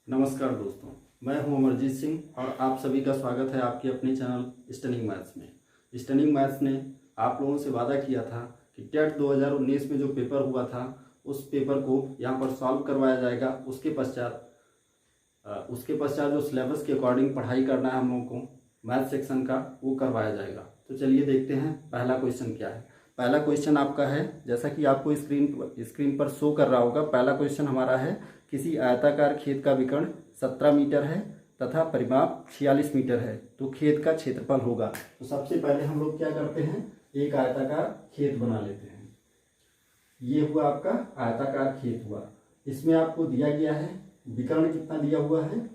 नमस्कार दोस्तों, मैं हूं अमरजीत सिंह और आप सभी का स्वागत है आपके अपने चैनल स्टनिंग मैथ्स में। स्टनिंग मैथ्स ने आप लोगों से वादा किया था कि टेट 2019 में जो पेपर हुआ था उस पेपर को यहां पर सॉल्व करवाया जाएगा। उसके पश्चात जो सिलेबस के अकॉर्डिंग पढ़ाई करना है हम लोगों को मैथ सेक्शन का, वो करवाया जाएगा। तो चलिए देखते हैं पहला क्वेश्चन क्या है। पहला क्वेश्चन आपका है, जैसा कि आपको स्क्रीन पर शो कर रहा होगा, पहला क्वेश्चन हमारा है किसी आयताकार खेत का विकर्ण 17 मीटर है तथा परिमाप 46 मीटर है, तो खेत का क्षेत्रफल होगा। तो सबसे पहले हम लोग क्या करते हैं, एक आयताकार खेत बना लेते हैं। ये हुआ आपका आयताकार खेत हुआ। इसमें आपको दिया गया है विकर्ण कितना दिया हुआ है,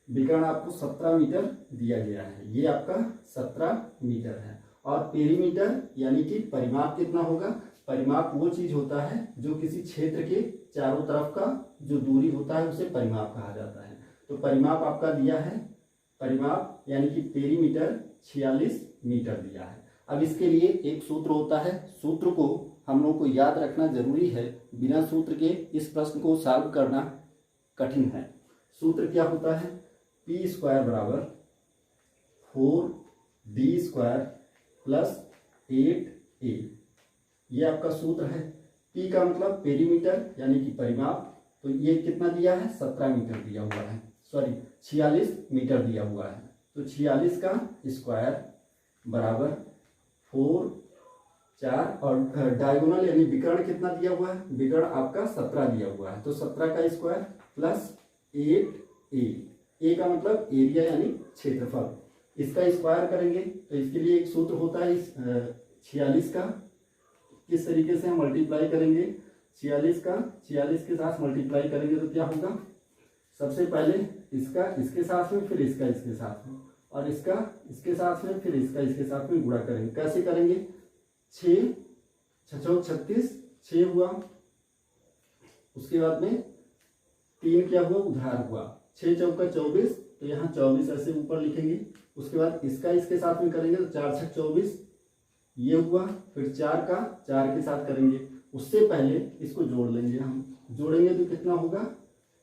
विकर्ण आपको 17 मीटर दिया गया है। ये आपका 17 मीटर है। और पेरीमीटर यानी कि परिमाप कितना होगा, परिमाप वो चीज होता है जो किसी क्षेत्र के चारों तरफ का जो दूरी होता है उसे परिमाप कहा जाता है। तो परिमाप आपका दिया है, परिमाप यानी कि पेरीमीटर 46 मीटर दिया है। अब इसके लिए एक सूत्र होता है, सूत्र को हम लोग को याद रखना जरूरी है। बिना सूत्र के इस प्रश्न को सॉल्व करना कठिन है। सूत्र क्या होता है, पी स्क्वायर बराबर 4d² प्लस 8a। ये आपका सूत्र है। P का मतलब पेरीमीटर यानी कि परिमाप, तो ये कितना दिया है, 17 मीटर दिया हुआ है, 46 मीटर दिया हुआ है। तो 46 का स्क्वायर बराबर 4, 4 और डायगोनल यानी विकर्ण कितना दिया हुआ है, विकर्ण आपका 17 दिया हुआ है। तो 17 का स्क्वायर प्लस 8a। ए का मतलब एरिया यानी क्षेत्रफल। इसका स्क्वायर करेंगे तो इसके लिए एक सूत्र होता है, 46 का किस तरीके से हम मल्टीप्लाई करेंगे, 46 के साथ मल्टीप्लाई करेंगे तो क्या होगा, सबसे पहले इसका इसके साथ में, फिर इसका इसके साथ में, और इसका इसके साथ में, फिर इसका इसके साथ में गुणा करेंगे। कैसे करेंगे, 6 6 36 6 हुआ, उसके बाद में 3 क्या हुआ, उधार हुआ, 6 चौका 24, तो यहाँ 24 ऐसे ऊपर लिखेंगे। उसके बाद इसका इसके साथ में करेंगे तो 4 6 24 ये हुआ, फिर 4 का 4 के साथ करेंगे। उससे पहले इसको जोड़ लेंगे, हम जोड़ेंगे तो कितना होगा,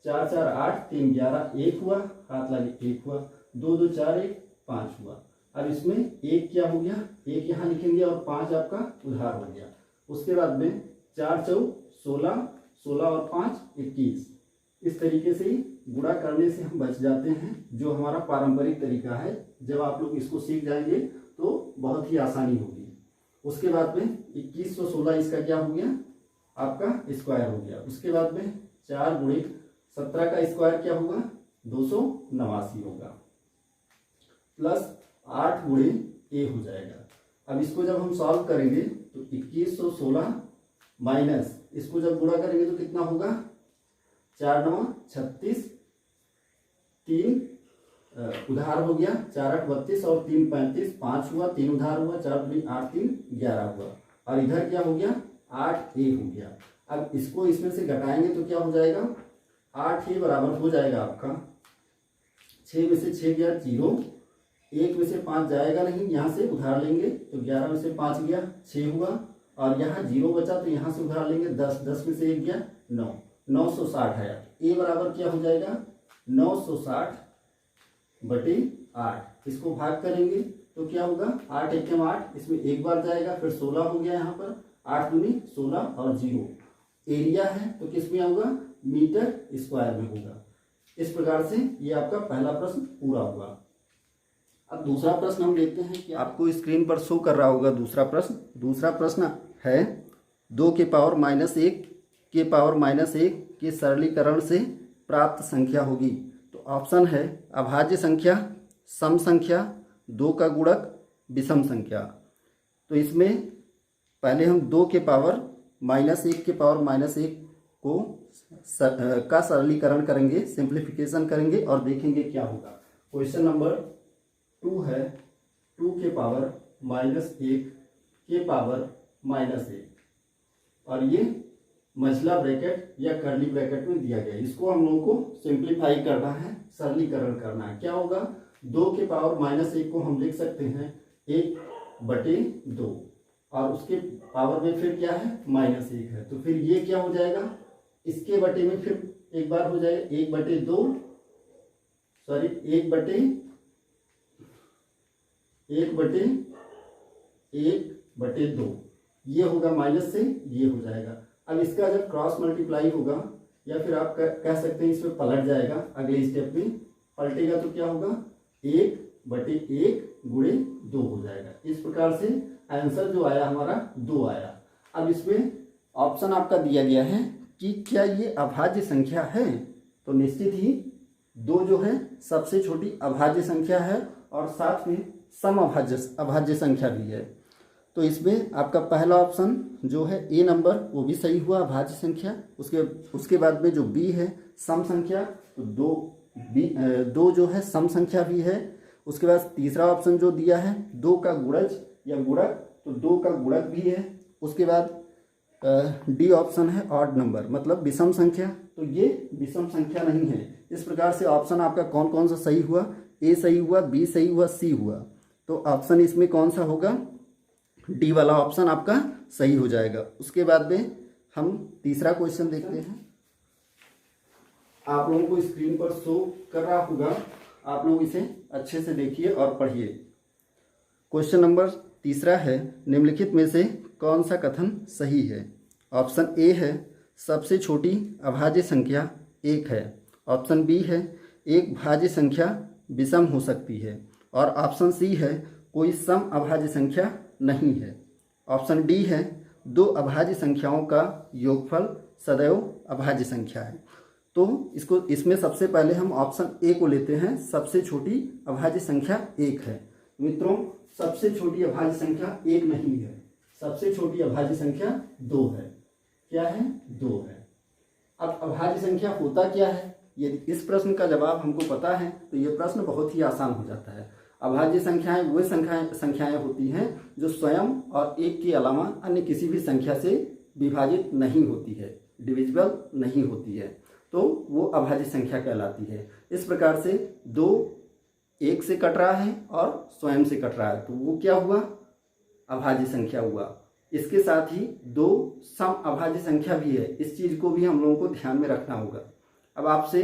4 4 8 3 11 1 हुआ, हाथ लगे 1 हुआ, 2 2 4 1 5 हुआ। अब इसमें 1 क्या हो गया, 1 यहाँ लिखेंगे और 5 आपका उधार हो गया। उसके बाद में 4 4 16 16 और 5 21। इस तरीके से ही गुणा करने से हम बच जाते हैं, जो हमारा पारंपरिक तरीका है। जब आप लोग इसको सीख जाएंगे तो बहुत ही आसानी होगी। उसके बाद में 2116 इसका क्या हो गया, आपका स्क्वायर हो गया। उसके बाद में 4 गुणे 17 का स्क्वायर क्या होगा, 289 होगा, प्लस 8 गुणे ए हो जाएगा। अब इसको जब हम सॉल्व करेंगे तो 2116 माइनस इसको जब गुणा करेंगे तो कितना होगा, 4 9 36, 3 उधार हो गया, 4 8 32 और 3 35, 5 हुआ, 3 उधार हुआ, 4 3 8 3 11 हुआ, और इधर क्या हो गया, 8a हो गया। अब इसको इसमें से घटाएंगे तो क्या हो जाएगा, 8a बराबर हो जाएगा आपका 6 में से 6 गया 0, 1 में से 5 जाएगा नहीं, यहाँ से उधार लेंगे तो 11 में से 5 गया 6 हुआ, और यहाँ 0 बचा तो यहाँ से उधार लेंगे 10, 10 में से 1 गया 9, 960 है। ए बराबर क्या हो जाएगा, 960 बटे 8। इसको भाग करेंगे तो क्या होगा, 8 एकम 8, इसमें एक बार जाएगा, फिर 16 हो गया, यहाँ पर 8 दूनी 16 और 0 एरिया है तो किस में होगा, मीटर स्क्वायर में होगा। इस प्रकार से ये आपका पहला प्रश्न पूरा हुआ। अब दूसरा प्रश्न हम देखते हैं कि आपको स्क्रीन पर शो कर रहा होगा दूसरा प्रश्न है 2 के पावर माइनस 1 के पावर माइनस 1 के सरलीकरण से प्राप्त संख्या होगी। तो ऑप्शन है अभाज्य संख्या, सम संख्या, 2 का गुणक, विषम संख्या। तो इसमें पहले हम 2 के पावर माइनस 1 के पावर माइनस 1 को का सरलीकरण करेंगे, सिंप्लीफिकेशन करेंगे और देखेंगे क्या होगा। क्वेश्चन नंबर 2 है 2 के पावर माइनस 1 के पावर माइनस 1, और ये मझला ब्रैकेट या कर्ली ब्रैकेट में दिया गया है। इसको हम लोगों को सिंप्लीफाई करना है, सरलीकरण करना है। क्या होगा, 2 के पावर माइनस 1 को हम लिख सकते हैं 1/2, और उसके पावर में फिर क्या है, -1 है, तो फिर ये क्या हो जाएगा, इसके बटे में फिर एक बार हो जाएगा 1/2, सॉरी 1/2, ये होगा माइनस से ये हो जाएगा। अब इसका जब क्रॉस मल्टीप्लाई होगा या फिर आप कह सकते हैं इसमें पलट जाएगा, अगले स्टेप में पलटेगा तो क्या होगा 1/1 गुणे 2 हो जाएगा। इस प्रकार से आंसर जो आया हमारा 2 आया। अब इसमें ऑप्शन आपका दिया गया है कि क्या ये अभाज्य संख्या है, तो निश्चित ही 2 जो है सबसे छोटी अभाज्य संख्या है और साथ में सम अभाज्य संख्या भी है। तो इसमें आपका पहला ऑप्शन जो है ए नंबर वो भी सही हुआ, अभाज्य संख्या। उसके बाद में जो बी है सम संख्या, तो 2 जो है सम संख्या भी है। उसके बाद तीसरा ऑप्शन जो दिया है 2 का गुणज या गुणक, तो 2 का गुणक भी है। उसके बाद डी ऑप्शन है ऑड नंबर मतलब विषम संख्या, तो ये विषम संख्या नहीं है। इस प्रकार से ऑप्शन आपका कौन कौन सा सही हुआ, ए सही हुआ, बी सही हुआ, सी हुआ। तो ऑप्शन इसमें कौन सा होगा, डी वाला ऑप्शन आपका सही हो जाएगा। उसके बाद में हम तीसरा क्वेश्चन देखते हैं। आप लोगों को स्क्रीन पर शो कर रहा होगा, आप लोग इसे अच्छे से देखिए और पढ़िए। क्वेश्चन नंबर तीसरा है, निम्नलिखित में से कौन सा कथन सही है। ऑप्शन ए है सबसे छोटी अभाज्य संख्या 1 है। ऑप्शन बी है एक भाज्य संख्या विषम हो सकती है। और ऑप्शन सी है कोई सम अभाज्य संख्या नहीं है। ऑप्शन डी है 2 अभाज्य संख्याओं का योगफल सदैव अभाज्य संख्या है। तो इसमें सबसे पहले हम ऑप्शन ए को लेते हैं, सबसे छोटी अभाज्य संख्या 1 है। मित्रों सबसे छोटी अभाज्य संख्या 1 नहीं है, सबसे छोटी अभाज्य संख्या 2 है। क्या है, 2 है। अब अभाज्य संख्या होता क्या है, यदि इस प्रश्न का जवाब हमको पता है तो ये प्रश्न बहुत ही आसान हो जाता है। अभाज्य संख्याएं वो संख्याएं होती हैं जो स्वयं और 1 के अलावा अन्य किसी भी संख्या से विभाजित नहीं होती है, डिविजिबल नहीं होती है, तो वो अभाज्य संख्या कहलाती है। इस प्रकार से 2 1 से कट रहा है और स्वयं से कट रहा है, तो वो क्या हुआ, अभाज्य संख्या हुआ। इसके साथ ही 2 सम अभाज्य संख्या भी है, इस चीज को भी हम लोगों को ध्यान में रखना होगा। अब आपसे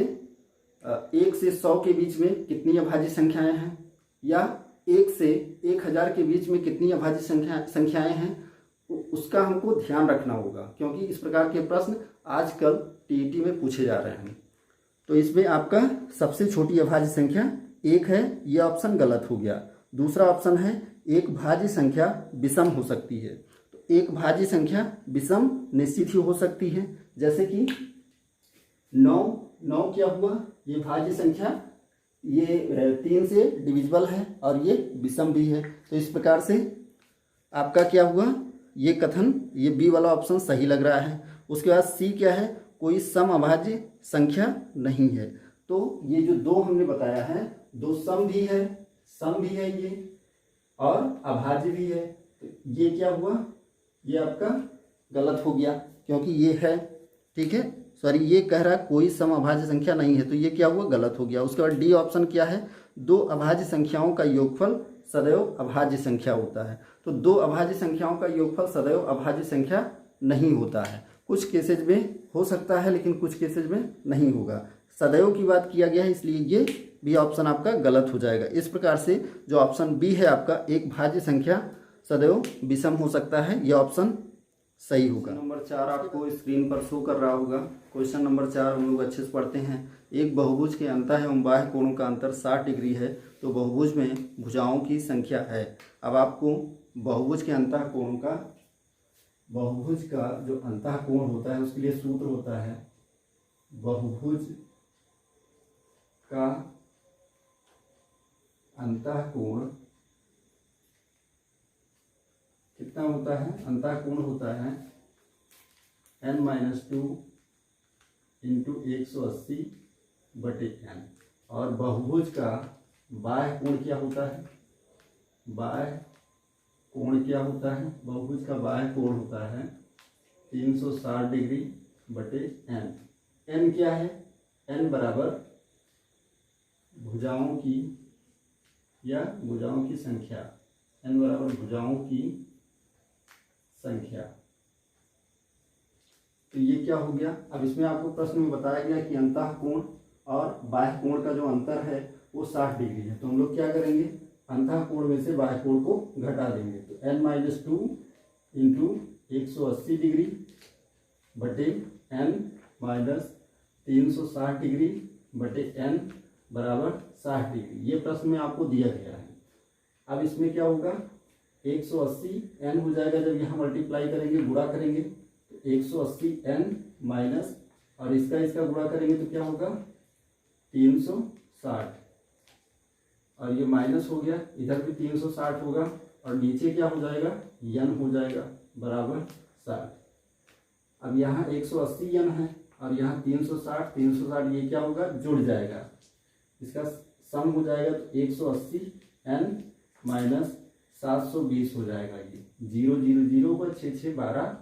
1 से 100 के बीच में कितनी अभाज्य संख्याएं हैं, या 1 से 1000 के बीच में कितनी अभाज्य संख्याएं हैं, उसका हमको ध्यान रखना होगा, क्योंकि इस प्रकार के प्रश्न आजकल टीईटी में पूछे जा रहे हैं। तो इसमें आपका सबसे छोटी अभाज्य संख्या 1 है, यह ऑप्शन गलत हो गया। दूसरा ऑप्शन है एक भाज्य संख्या विषम हो सकती है। तो एक भाज्य संख्या विषम निश्चित ही हो सकती है, जैसे कि 9 क्या हुआ, ये भाज्य संख्या, ये 3 से डिविजिबल है और ये विषम भी है। तो इस प्रकार से आपका क्या हुआ, ये कथन, ये बी वाला ऑप्शन सही लग रहा है। उसके बाद सी क्या है, कोई सम अभाज्य संख्या नहीं है। तो ये जो 2 हमने बताया है, 2 सम भी है ये, और अभाज्य भी है। तो ये क्या हुआ, ये आपका गलत हो गया, क्योंकि ये है, ठीक है, सॉरी ये कह रहा है कोई सम अभाज्य संख्या नहीं है, तो ये क्या हुआ, गलत हो गया। उसके बाद डी ऑप्शन क्या है, 2 अभाज्य संख्याओं का योगफल सदैव अभाज्य संख्या होता है। तो 2 अभाज्य संख्याओं का योगफल सदैव अभाज्य संख्या नहीं होता है। कुछ केसेज में हो सकता है लेकिन कुछ केसेज में नहीं होगा। सदैव की बात किया गया है, इसलिए ये बी ऑप्शन आपका गलत हो जाएगा। इस प्रकार से जो ऑप्शन बी है आपका, एक भाज्य संख्या सदैव विषम हो सकता है, यह ऑप्शन सही होगा। नंबर 4 आपको स्क्रीन पर शो कर रहा होगा। क्वेश्चन नंबर 4 हम लोग अच्छे से पढ़ते हैं। एक बहुभुज के अंतः एवं बाह्य कोणों का अंतर 60 डिग्री है, तो बहुभुज में भुजाओं की संख्या है। अब आपको बहुभुज के अंतः कोणों का, बहुभुज का जो अंतः कोण होता है उसके लिए सूत्र होता है, बहुभुज का अंतः कोण कितना होता है, अंतः कोण होता है n-2 इंटू 180/n। और बहुभुज का बाह्य कोण क्या होता है, बाह्य कोण क्या होता है, बहुभुज का बाह्य कोण होता है 360 डिग्री/n। n क्या है, n बराबर भुजाओं की या भुजाओं की संख्या, n बराबर भुजाओं की संख्या। तो ये क्या हो गया। अब इसमें आपको प्रश्न में बताया गया कि अंतः कोण और बाह्य कोण का जो अंतर है वो 60 डिग्री है। तो हम लोग क्या करेंगे, अंतः कोण में से बाह्य कोण को घटा देंगे। तो n-2 इंटू 180 डिग्री बटे n-360 डिग्री बटे n बराबर 60 डिग्री। ये प्रश्न में आपको दिया गया है। अब इसमें क्या होगा, 180 n हो जाएगा, जब यहाँ मल्टीप्लाई करेंगे गुणा करेंगे तो 180 n माइनस और इसका गुणा करेंगे तो क्या होगा 360 और ये माइनस हो गया, इधर भी 360 होगा और नीचे क्या हो जाएगा n हो जाएगा बराबर 60। अब यहाँ 180 n है और यहाँ 360 ये क्या होगा जुड़ जाएगा, इसका सम हो जाएगा तो 180 n माइनस 720 हो जाएगा। ये 0 0 0 पर 6 6 12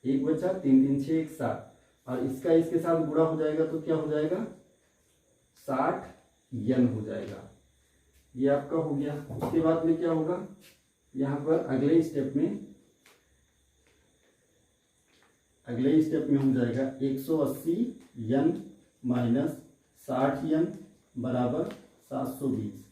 1 बचा 3 3 6 1 7 और इसके साथ गुणा हो जाएगा तो क्या हो जाएगा 60 n हो जाएगा। ये आपका हो गया। उसके बाद में क्या होगा, यहाँ पर अगले स्टेप में हो जाएगा 180 n माइनस 60 n बराबर 720।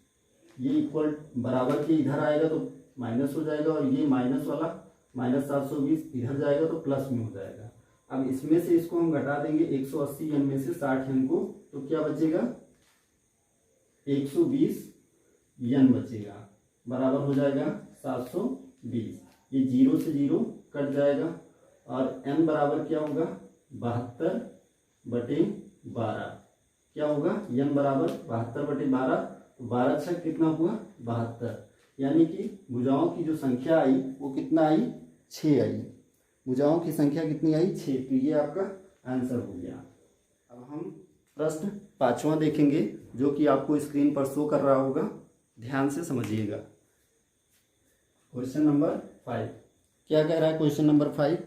ये इक्वल बराबर के इधर आएगा तो माइनस हो जाएगा और ये माइनस वाला माइनस 720 इधर जाएगा तो प्लस में हो जाएगा। अब इसमें से इसको हम घटा देंगे 180 n में से 60 n को, तो क्या बचेगा 120 n बचेगा बराबर हो जाएगा 720। ये 0 से 0 कट जाएगा और n बराबर क्या होगा 72 बटे 12। क्या होगा n बराबर 72 बटे 12, तो 12 छक कितना हुआ 72, यानी कि भुजाओं की जो संख्या आई वो कितना आई 6 आई। भुजाओं की संख्या कितनी आई 6। तो ये आपका आंसर हो गया। अब हम प्रश्न 5वां देखेंगे जो कि आपको स्क्रीन पर शो कर रहा होगा, ध्यान से समझिएगा। क्वेश्चन नंबर 5 क्या कह रहा है। क्वेश्चन नंबर 5,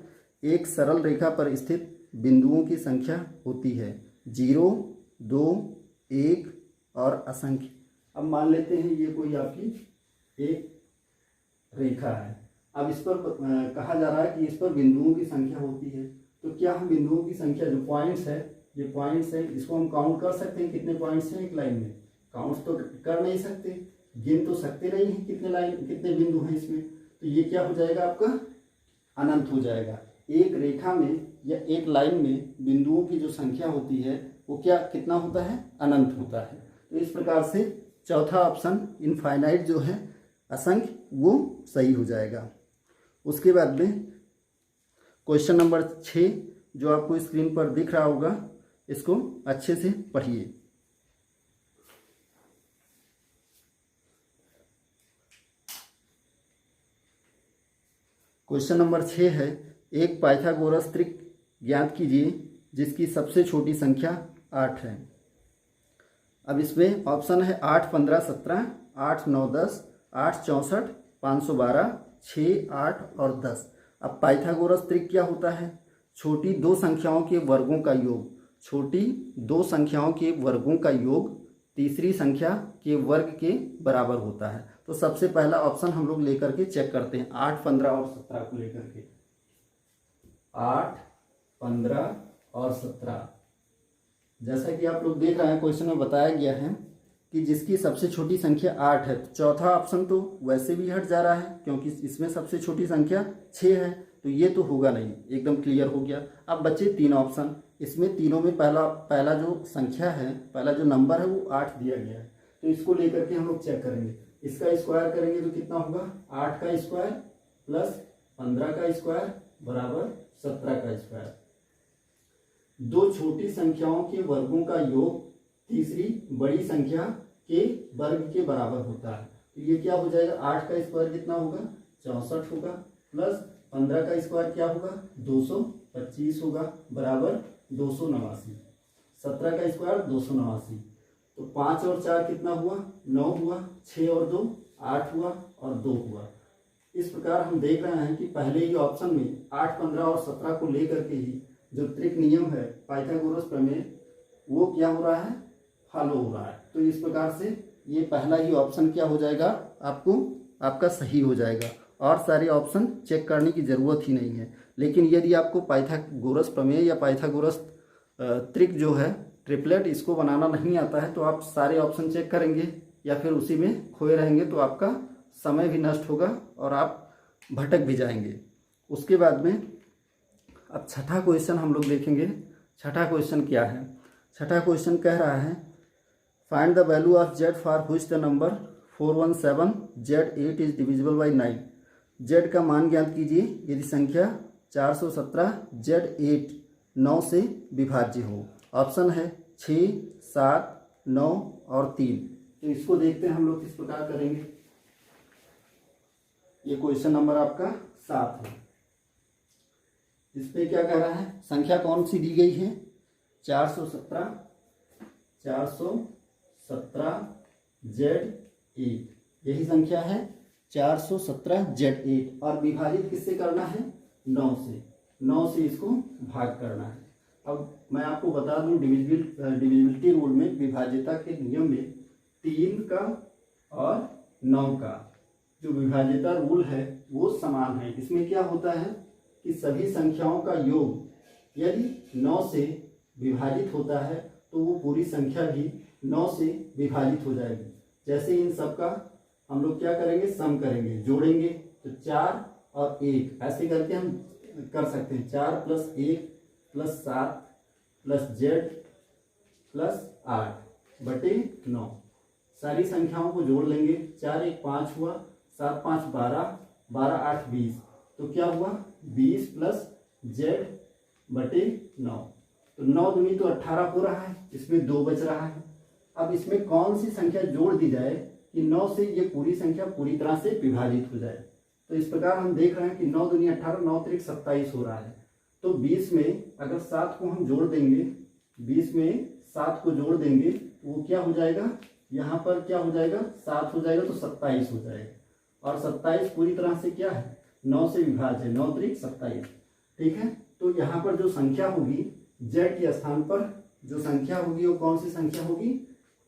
एक सरल रेखा पर स्थित बिंदुओं की संख्या होती है 0, 2, 1 और असंख्य। अब मान लेते हैं ये कोई आपकी एक रेखा है। अब इस पर कहा जा रहा है कि इस पर बिंदुओं की संख्या होती है। तो क्या हम बिंदुओं की संख्या जो पॉइंट्स है, ये पॉइंट्स है, इसको हम काउंट कर सकते हैं कितने पॉइंट्स हैं एक लाइन में। काउंट तो कर नहीं सकते, गिन तो सकते नहीं हैं कितने बिंदु हैं इसमें। तो ये क्या हो जाएगा आपका अनंत हो जाएगा। एक रेखा में या एक लाइन में बिंदुओं की जो संख्या होती है वो क्या कितना होता है अनंत होता है। तो इस प्रकार से चौथा ऑप्शन इनफाइनाइट जो है असंख्य वो सही हो जाएगा। उसके बाद में क्वेश्चन नंबर 6 जो आपको स्क्रीन पर दिख रहा होगा, इसको अच्छे से पढ़िए। क्वेश्चन नंबर 6 है, एक पाइथागोरस त्रिक ज्ञात कीजिए जिसकी सबसे छोटी संख्या 8 है। अब इसमें ऑप्शन है 8, 15, 17, 8, 9, 10, 8, 64, 512, 6, 8 और 10। अब पाइथागोरस त्रिक क्या होता है, छोटी दो संख्याओं के वर्गों का योग, छोटी दो संख्याओं के वर्गों का योग तीसरी संख्या के वर्ग के बराबर होता है। तो सबसे पहला ऑप्शन हम लोग लेकर के चेक करते हैं 8, 15 और 17 को लेकर के। 8, 15 और 17 जैसा कि आप लोग देख रहे हैं क्वेश्चन में बताया गया है कि जिसकी सबसे छोटी संख्या 8 है। तो चौथा ऑप्शन तो वैसे भी हट जा रहा है क्योंकि इसमें सबसे छोटी संख्या 6 है, तो ये तो होगा नहीं, एकदम क्लियर हो गया। अब बचे 3 ऑप्शन, इसमें तीनों में पहला जो संख्या है, पहला जो नंबर है वो 8 दिया गया है। तो इसको लेकर के हम लोग चेक करेंगे, इसका स्क्वायर करेंगे तो कितना होगा 8 का स्क्वायर प्लस 15 का स्क्वायर बराबर 17 का स्क्वायर। दो छोटी संख्याओं के वर्गों का योग तीसरी बड़ी संख्या के वर्ग के बराबर होता है। तो ये क्या हो जाएगा 8 का स्क्वायर कितना होगा 64 होगा प्लस 15 का स्क्वायर क्या होगा 225 होगा बराबर 289। 17 का स्क्वायर 289। तो 5 और 4 कितना हुआ 9 हुआ, 6 और 2 8 हुआ और 2 हुआ। इस प्रकार हम देख रहे हैं कि पहले ही ऑप्शन में 8, 15 और 17 को लेकर के ही जो त्रिक नियम है पाइथागोरस प्रमेय वो क्या हो रहा है फॉलो हो रहा है। तो इस प्रकार से ये पहला ही ऑप्शन क्या हो जाएगा आपका सही हो जाएगा और सारे ऑप्शन चेक करने की ज़रूरत ही नहीं है। लेकिन यदि आपको पाइथागोरस प्रमेय या पाइथागोरस त्रिक जो है ट्रिपलेट इसको बनाना नहीं आता है तो आप सारे ऑप्शन चेक करेंगे या फिर उसी में खोए रहेंगे तो आपका समय भी नष्ट होगा और आप भटक भी जाएंगे। उसके बाद में अब छठा क्वेश्चन हम लोग देखेंगे। छठा क्वेश्चन क्या है? छठा क्वेश्चन कह रहा है find the value of z for which the number 417 z8 is divisible by 9। z का मान ज्ञात कीजिए यदि संख्या 417 z8 9 से विभाज्य हो। ऑप्शन है 6, 7, 9 और 3। तो इसको देखते हैं हम लोग किस प्रकार करेंगे। ये क्वेश्चन नंबर आपका 7 है। इसमें क्या कह रहा है? संख्या कौन सी दी गई है? 417 Z8 यही संख्या है 417 Z8 और विभाजित किससे करना है? 9 से। 9 से इसको भाग करना है। अब मैं आपको बता दूं डिविजिबिलिटी रूल में विभाज्यता के नियम में 3 का और 9 का जो विभाज्यता रूल है वो समान है। इसमें क्या होता है कि सभी संख्याओं का योग यदि 9 से विभाजित होता है तो वो पूरी संख्या भी 9 से विभाजित हो जाएगी। जैसे इन सब का हम लोग क्या करेंगे? सम करेंगे, जोड़ेंगे तो 4 और 1 ऐसे करके हम कर सकते हैं। 4 + 1 + 7 + z + 8/9 सारी संख्याओं को जोड़ लेंगे। 4 1 5 हुआ, 7 5 12, 12 8 20। तो क्या हुआ? 20 + z/9। तो 9 दूनी तो 18 हो रहा है, इसमें 2 बच रहा है। अब इसमें कौन सी संख्या जोड़ दी जाए कि 9 से ये पूरी संख्या पूरी तरह से विभाजित हो जाए? तो इस प्रकार हम देख रहे हैं कि 9 दूनी 18, 9 3 27 हो रहा है। तो 20 में अगर 7 को हम जोड़ देंगे, 20 में 7 को जोड़ देंगे तो वो क्या हो जाएगा? यहाँ पर क्या हो जाएगा? 7 हो जाएगा तो 27 हो जाएगा। और 27 पूरी तरह से क्या है? 9 से विभाज्य है। 9 3 27। ठीक है। तो यहाँ पर जो संख्या होगी z के स्थान पर जो संख्या होगी वो कौन सी संख्या होगी?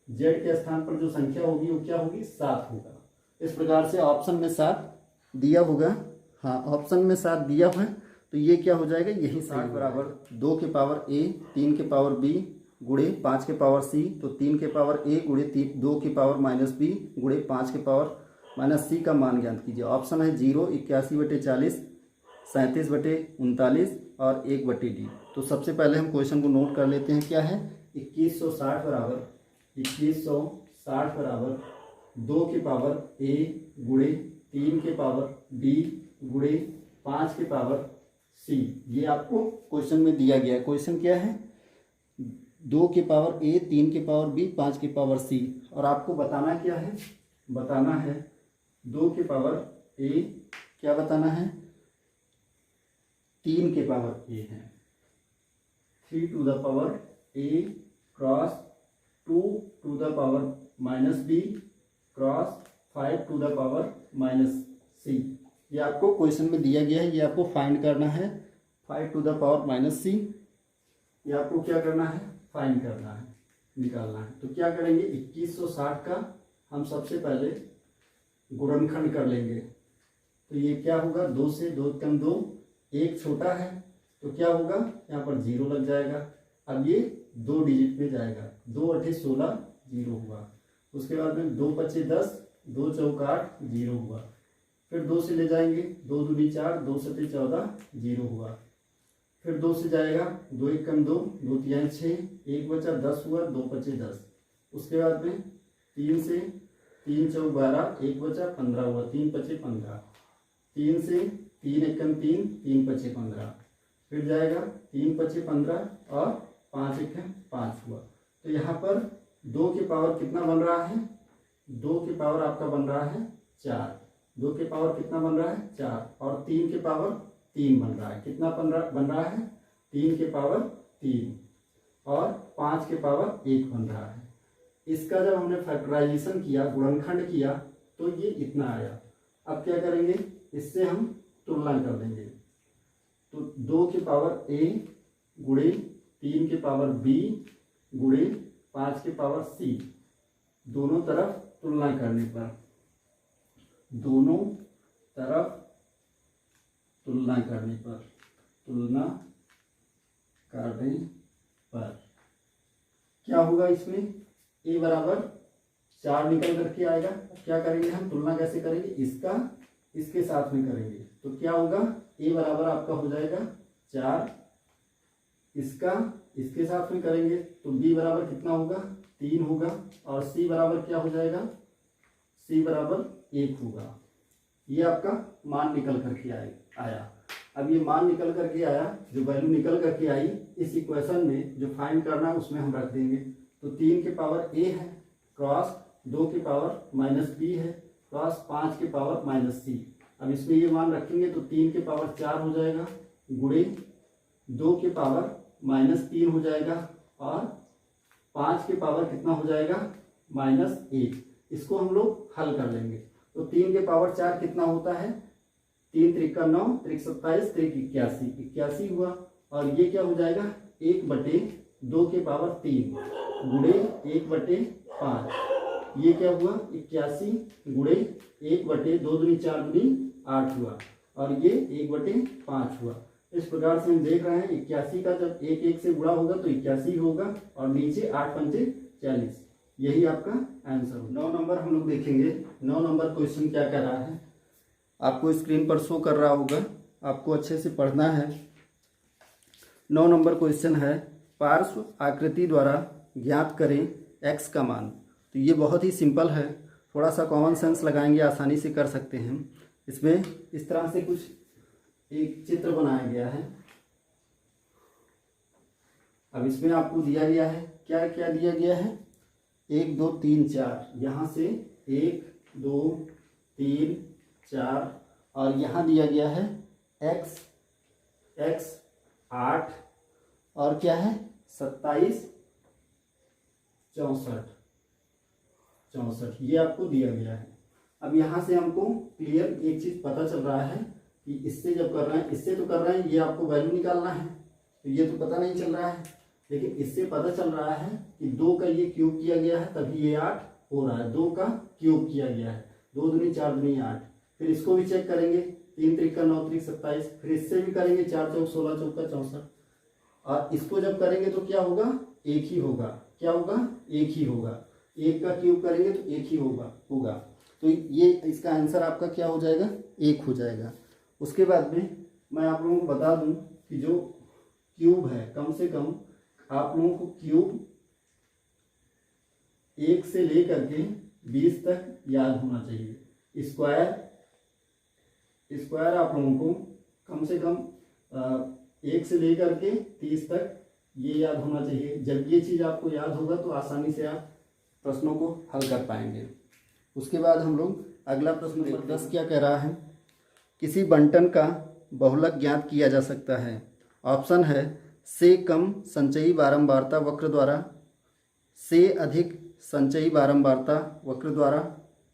z के स्थान पर जो संख्या होगी वो क्या होगी? 7 होगा। इस प्रकार से ऑप्शन में 7 दिया होगा। हाँ, ऑप्शन में 7 दिया हुआ है तो ये क्या हो जाएगा? यही 7 बराबर 2 के पावर a 3 के पावर b गुणे 5 के पावर c। तो 3 के पावर a गुणे 2 के पावर -b गुणे 5 के पावर -c का मान ज्ञात कीजिए। ऑप्शन है 0, 81/40, 37/39 और 1/d। तो सबसे पहले हम क्वेश्चन को नोट कर लेते हैं। क्या है? 2160 बराबर 2 के पावर a गुणे 3 के पावर b गुणे 5 के पावर c। ये आपको क्वेश्चन में दिया गया है। क्वेश्चन क्या है? 2 के पावर a 3 के पावर b 5 के पावर c। और आपको बताना क्या है? बताना है 2 के पावर a क्या बताना है? 3 के पावर a है। 3 to the power a cross 2 to the power -b cross 5 to the power -c। ये आपको क्वेश्चन में दिया गया है। ये आपको फाइंड करना है। 5 to the power -c ये आपको क्या करना है? फाइंड करना है, निकालना है। तो क्या करेंगे? 2160 का हम सबसे पहले गुणनखंड कर लेंगे। तो ये क्या होगा? 2 से 2 कम 2, 1 छोटा है तो क्या होगा? यहाँ पर 0 लग जाएगा। अब ये 2 डिजिट में जाएगा। 2 8 16 0 हुआ। उसके बाद में 2 5 10, 2 4 8 0 हुआ। फिर 2 से ले जाएंगे, 2 दूनी 4, 2 7 14 0 हुआ। फिर 2 से जाएगा, 2 1 कम 2, 2 3 6, 1 बचा 10 हुआ, 2 5 10। उसके बाद में 3 से 3 4 12, 1 बचा 15 हुआ, 3 5 15। 3 से 3 1 कम 3, 3 5 15। फिर जाएगा 3 5 15 और 5 1 5 हुआ। तो यहाँ पर 2 के पावर कितना बन रहा है? 2 के पावर आपका बन रहा है 4। 2 के पावर कितना बन रहा है? 4। और 3 के पावर 3 बन रहा है। कितना बन रहा है? 3 के पावर 3 और 5 के पावर 1 बन रहा है। इसका जब हमने फैक्टराइजेशन किया, गुणनखंड किया तो ये इतना आया। अब क्या करेंगे? इससे हम तुलना कर देंगे। तो 2 के पावर a गुणे 3 के पावर b गुणे 5 के पावर c दोनों तरफ तुलना करने पर, दोनों तरफ तुलना करने पर तुलना करने पर क्या होगा, इसमें a बराबर 4 निकल करके आएगा। क्या करेंगे हम, तुलना कैसे करेंगे, इसका इसके साथ में करेंगे। तो क्या होगा, a बराबर आपका हो जाएगा 4, इसका इसके साथ में करेंगे तो b बराबर कितना होगा, 3 होगा। और c बराबर क्या हो जाएगा, c बराबर 1 होगा। ये आपका मान निकल करके आया। अब ये मान निकल करके आया, जो वैल्यू निकल करके आई, इस इक्वेशन में जो फाइंड करना है उसमें हम रख देंगे। तो 3 के पावर a है क्रॉस 2 के पावर माइनस b है क्रॉस 5 के पावर माइनस c। अब इसमें ये मान रखेंगे तो 3 के पावर 4 हो जाएगा गुणे 2 के पावर माइनस 3 हो जाएगा और 5 के पावर कितना हो जाएगा, माइनस 1। इसको हम लोग हल कर लेंगे। तो 3 के पावर 4 कितना होता है, 3 त्रिका 9, त्रिक 27, त्रिक 81 हुआ। और ये क्या हो जाएगा, 1/2 के पावर 3 गुणे 1/5। ये क्या हुआ, 81 गुणे 1/2 दूनी 4 दूनी 8 हुआ। और ये 1/5 हुआ। इस प्रकार से हम देख रहे हैं 81 का जब 1 से गुणा होगा तो 81 होगा और नीचे 8 पंचे 40। यही आपका आंसर होगा। 9 नंबर हम लोग देखेंगे। 9 नंबर क्वेश्चन क्या कह रहा है, आपको स्क्रीन पर शो कर रहा होगा, आपको अच्छे से पढ़ना है। 9 नंबर क्वेश्चन है, पार्श्व आकृति द्वारा ज्ञात करें x का मान। तो ये बहुत ही सिंपल है, थोड़ा सा कॉमन सेंस लगाएंगे आसानी से कर सकते हैं। इसमें इस तरह से कुछ एक चित्र बनाया गया है। अब इसमें आपको दिया गया है, क्या क्या दिया गया है, 1 2 3 4, यहाँ से 1 2 3 4 और यहाँ दिया गया है x 8 और क्या है 27 64, ये आपको दिया गया है। अब यहाँ से हमको क्लियर एक चीज पता चल रहा है कि इससे जब कर रहे हैं, इससे तो कर रहे हैं, ये आपको वैल्यू निकालना है, तो ये तो पता नहीं चल रहा है। लेकिन इससे पता चल रहा है कि 2 का ये क्यूब किया गया है तभी ये 8 हो रहा है। 2 का क्यूब किया गया है, 2 दूनी 4 दूनी 8। फिर इसको भी चेक करेंगे, 3 त्रिका 9 त्रिक 27। फिर इससे भी करेंगे, 4 चौक 16 चौका 64। और इसको जब करेंगे तो क्या होगा, एक ही होगा। क्या होगा, एक ही होगा। 1 का क्यूब करेंगे तो 1 ही होगा। तो ये इसका आंसर आपका क्या हो जाएगा, 1 हो जाएगा। उसके बाद में मैं आप लोगों को बता दूं कि जो क्यूब है, कम से कम आप लोगों को क्यूब 1 से लेकर के 20 तक याद होना चाहिए। स्क्वायर आप लोगों को कम से कम 1 से लेकर के 30 तक ये याद होना चाहिए। जब ये चीज़ आपको याद होगा तो आसानी से आप प्रश्नों को हल कर पाएंगे। उसके बाद हम लोग अगला प्रश्न नंबर 10 क्या कह रहा है, किसी बंटन का बहुलक ज्ञात किया जा सकता है। ऑप्शन है, से कम संचयी बारंबारता वक्र द्वारा, से अधिक संचयी बारंबारता वक्र द्वारा,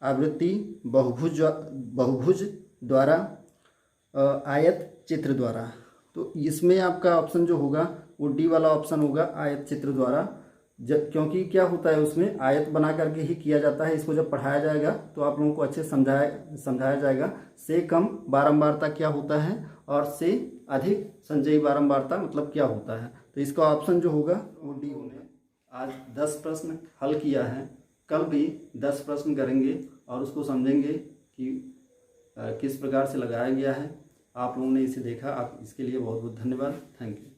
आवृत्ति बहुभुज द्वारा, आयत चित्र द्वारा। तो इसमें आपका ऑप्शन जो होगा वो डी वाला ऑप्शन होगा, आयत चित्र द्वारा। क्योंकि क्या होता है, उसमें आयत बना करके ही किया जाता है। इसको जब पढ़ाया जाएगा तो आप लोगों को अच्छे समझाया जाएगा से कम बारंबारता क्या होता है और से अधिक संचयी बारंबारता मतलब क्या होता है। तो इसका ऑप्शन जो होगा वो डी होने। आज 10 प्रश्न हल किया है, कल भी 10 प्रश्न करेंगे और उसको समझेंगे कि किस प्रकार से लगाया गया है। आप लोगों ने इसे देखा, आप इसके लिए बहुत बहुत धन्यवाद। Thank you.